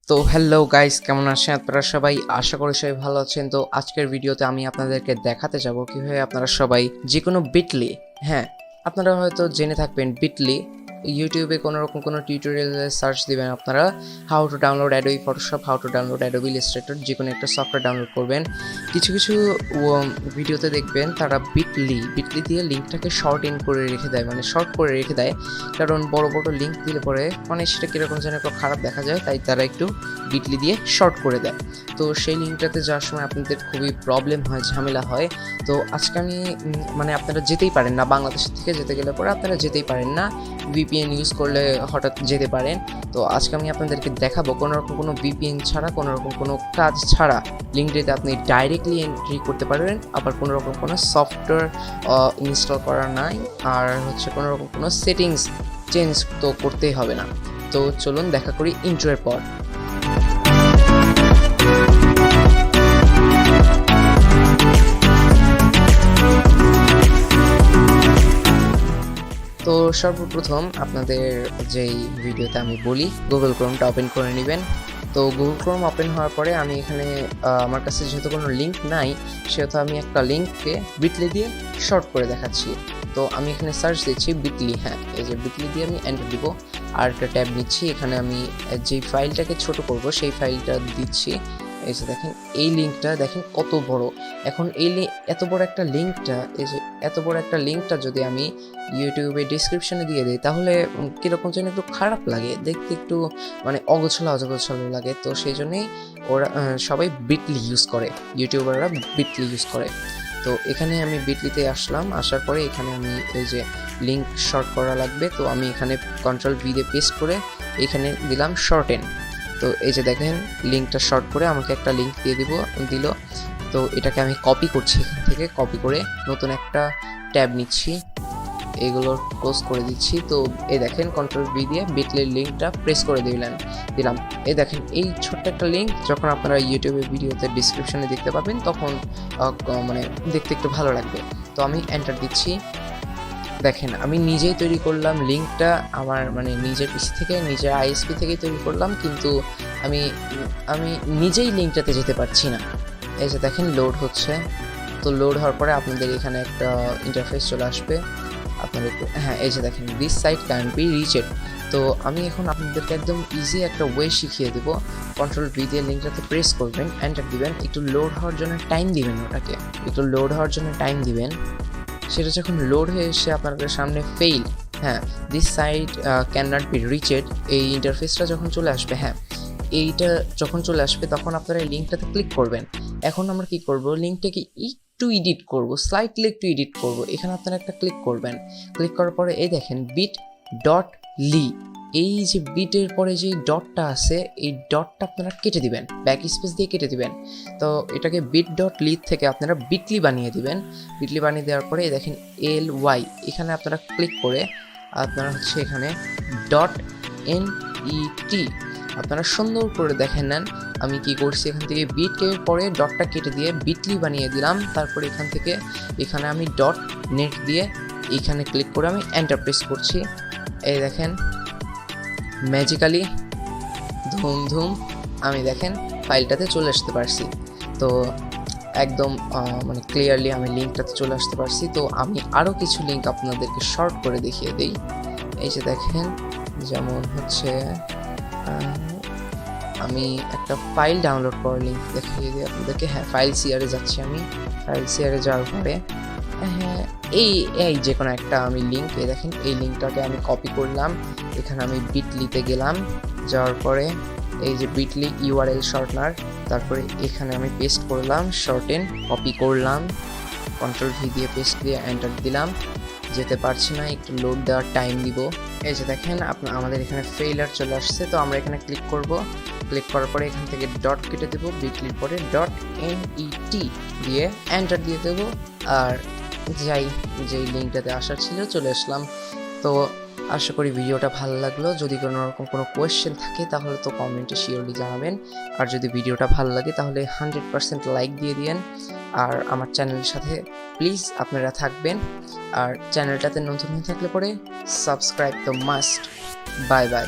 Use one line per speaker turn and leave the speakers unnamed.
তো hello guys, কেমন আছেন আপনারা সবাই? আশা করি সবাই ভালো আছেন। তো আজকের ভিডিওতে আমি আপনাদেরকে দেখাতে যাব কিভাবে আপনারা সবাই যে কোনো বিটলি, হ্যাঁ আপনারা হয়তো জেনে থাকবেন বিটলি, ইউটিউবে কোনো রকম কোনো টিউটোরিয়ালে সার্চ দিবেন আপনারা how to download Adobe Photoshop, how to download Adobe Illustrator, যে কোনো একটা সফটওয়্যার ডাউনলোড করবেন। কিছু কিছু ভিডিওতে দেখবেন তারা বিটলি দিয়ে লিঙ্কটাকে শর্ট ইন করে রেখে দেয়, মানে শর্ট করে রেখে দেয়, কারণ বড় বড় লিঙ্ক দিলে পরে মানে সেটা কীরকম যেন একটু খারাপ দেখা যায়, তাই তারা একটু বিটলি দিয়ে শর্ট করে দেয়। তো সেই লিঙ্কটাতে যাওয়ার সময় আপনাদের খুবই প্রবলেম হয়, ঝামেলা হয়। তো আজকে আমি মানে আপনারা যেতেই পারেন না, বাংলাদেশ থেকে যেতে গেলে পরে আপনারা যেতেই পারেন না, ভিপিএন ইউজ করলে হঠাৎ যেতে পারেন। তো আজকে আমি আপনাদেরকে দেখাবো কোনো রকম কোনো ভিপিএন ছাড়া, কোনো রকম কোনো কাজ ছাড়া লিঙ্কটিতে আপনি ডাইরেক্টলি এন্ট্রি করতে পারবেন। আবার কোনো রকম কোনো সফটওয়্যার ইনস্টল করা নাই, আর হচ্ছে কোনো রকম কোনো সেটিংস চেঞ্জ তো করতেই হবে না। তো চলুন দেখা করি ইন্ট্রোর পর। তো সর্বপ্রথম আপনাদের যেই ভিডিওতে আমি বলি গুগল ক্রোমটা ওপেন করে নেবেন। তো গুগল ক্রোম ওপেন হওয়ার পরে আমি এখানে আমার কাছে যেহেতু কোনো লিঙ্ক নাই, সেহেতু আমি একটা লিঙ্ককে বিটলি দিয়ে শর্ট করে দেখাচ্ছি। তো আমি এখানে সার্চ দিচ্ছি বিটলি, হ্যাঁ এই যে বিটলি দিয়ে আমি এন্টার দিব, আর একটা ট্যাব নিচ্ছি। এখানে আমি যেই ফাইলটাকে ছোট করব সেই ফাইলটা দিচ্ছি। এই যে দেখেন এই লিঙ্কটা দেখেন কত বড়। এখন এই এত বড় একটা লিঙ্কটা, এই যে এত বড় একটা লিঙ্কটা যদি আমি ইউটিউবে ডিসক্রিপশনে দিয়ে দিই, তাহলে কীরকম যেন একটু খারাপ লাগে দেখতে, একটু মানে অগোছালো লাগে। তো সেই জন্যই ওরা সবাই বিটলি ইউজ করে, ইউটিউবাররা বিটলি ইউজ করে। তো এখানে আমি বিটলিতে আসলাম, আসার পরে এখানে আমি এই যে লিঙ্ক শর্ট করা লাগবে, তো আমি এখানে কন্ট্রোল ভি দিয়ে পেস্ট করে এখানে দিলাম শর্টেন। তো এই যে দেখেন লিঙ্কটা শর্ট করে আমাকে একটা লিঙ্ক দিয়ে দিল। তো এটাকে আমি কপি করছি, এখান থেকে কপি করে নতুন একটা ট্যাব নিচ্ছি, এগুলো ক্লোজ করে দিচ্ছি। তো এই দেখেন কন্ট্রোল ভি দিয়ে বিটলির লিঙ্কটা প্রেস করে দিলাম। এই দেখেন এই ছোট্ট একটা লিঙ্ক যখন আপনারা ইউটিউবের ভিডিওতে ডিসক্রিপশনে দেখতে পাবেন, তখন মানে দেখতে একটু ভালো লাগবে। তো আমি এন্টার দিচ্ছি। দেখেন আমি নিজেই তৈরি করলাম লিঙ্কটা, আমার মানে নিজের পিসি থেকে, নিজের আইএসপি থেকেই তৈরি করলাম, কিন্তু আমি নিজেই লিঙ্কটাতে যেতে পারছি না। এই যে দেখেন লোড হচ্ছে। তো লোড হওয়ার পরে আপনাদের এখানে একটা ইন্টারফেস চলে আসবে আপনাদের, হ্যাঁ এই যে দেখেন this site can be reached. তো আমি এখন আপনাদেরকে একদম ইজি একটা ওয়ে শিখিয়ে দেবো। কন্ট্রোল ভি দিয়ে লিঙ্কটাতে প্রেস করবেন, এন্টার দিবেন, একটু লোড হওয়ার জন্য টাইম দিবেন, ওটাকে একটু লোড হওয়ার জন্য টাইম দিবেন। সেটা যখন লোড হয়ে এসে আপনাদের সামনে ফেইল, হ্যাঁ this site can not be reached, এই ইন্টারফেসটা যখন চলে আসবে, হ্যাঁ এইটা যখন চলে আসবে তখন আপনারা এই লিঙ্কটাতে ক্লিক করবেন। এখন আমরা কি করব, লিঙ্কটাকে একটু এডিট করব, স্লাইটলি একটু এডিট করব। এখানে আপনারা একটা ক্লিক করবেন, ক্লিক করার পরে এই দেখেন বিট ডট লি, এই যে বিটের পরে যে ডটটা আছে এই ডটটা আপনারা কেটে দিবেন, ব্যাক স্পেস দিয়ে কেটে দিবেন। তো এটাকে বিট ডট লি থেকে আপনারা বিটলি বানিয়ে দিবেন। বিটলি বানিয়ে দেওয়ার পরে দেখেন এল ওয়াই, এখানে আপনারা ক্লিক করে আপনারা হচ্ছে এখানে ডট এন ই টি আপনারা সুন্দর করে দেখেন নেন। আমি কি করছি, এখান থেকে বিটের পরে ডটটা কেটে দিয়ে বিটলি বানিয়ে দিলাম। তারপরে এখান থেকে এখানে আমি ডট নেট দিয়ে এখানে ক্লিক করে আমি এন্টার প্রেস করছি। এই দেখেন ম্যাজিক্যালি ধুম আমি দেখেন ফাইলটাতে চলে আসতে পারছি। তো একদম মানে ক্লিয়ারলি আমি লিঙ্কটাতে চলে আসতে পারছি। তো আমি আরও কিছু লিঙ্ক আপনাদেরকে শর্ট করে দেখিয়ে দিই। এই যে দেখেন, যেমন হচ্ছে আমি একটা ফাইল ডাউনলোড করার লিঙ্ক দেখিয়ে দিই আপনাদেরকে। হ্যাঁ ফাইল সিআরে যাচ্ছি, আমি ফাইল সিআরে যাওয়ার পরে হ্যাঁ এই যে কোনো একটা আমি লিঙ্ক, এই দেখেন এই লিঙ্কটাকে আমি কপি করলাম, এখানে আমি বিটলিতে গেলাম, যাওয়ার পরে এই যে বিটলি ইউআরএল শর্টনার, তারপরে এখানে আমি পেস্ট করলাম, শর্টেন কপি করলাম, কন্ট্রোল ভি দিয়ে পেস্ট দিয়ে এন্টার দিলাম। যেতে পারছি না, একটু লোড দেওয়ার টাইম দিব। এই যে দেখেন আমাদের এখানে ফেইলার চলে আসছে। তো আমরা এখানে ক্লিক করব, ক্লিক করার পরে এখান থেকে ডট কেটে দেবো, বিটলির পরে ডট এন ই টি দিয়ে এন্টার দিয়ে দেবো, আর যেই লিঙ্কটাতে আসার ছিল চলে আসলাম। তো আশা করি ভিডিওটা ভালো লাগলো। যদি কোনো রকম কোনো কোয়েশ্চেন থাকে তাহলে তো কমেন্টে শিওরলি জানাবেন, আর যদি ভিডিওটা ভালো লাগে তাহলে 100% লাইক দিয়ে দিন। আর আমার চ্যানেলের সাথে প্লিজ আপনারা থাকবেন, আর চ্যানেলটাতে নতুন হয়ে থাকলে পরে সাবস্ক্রাইব তো মাস্ট। Bye bye.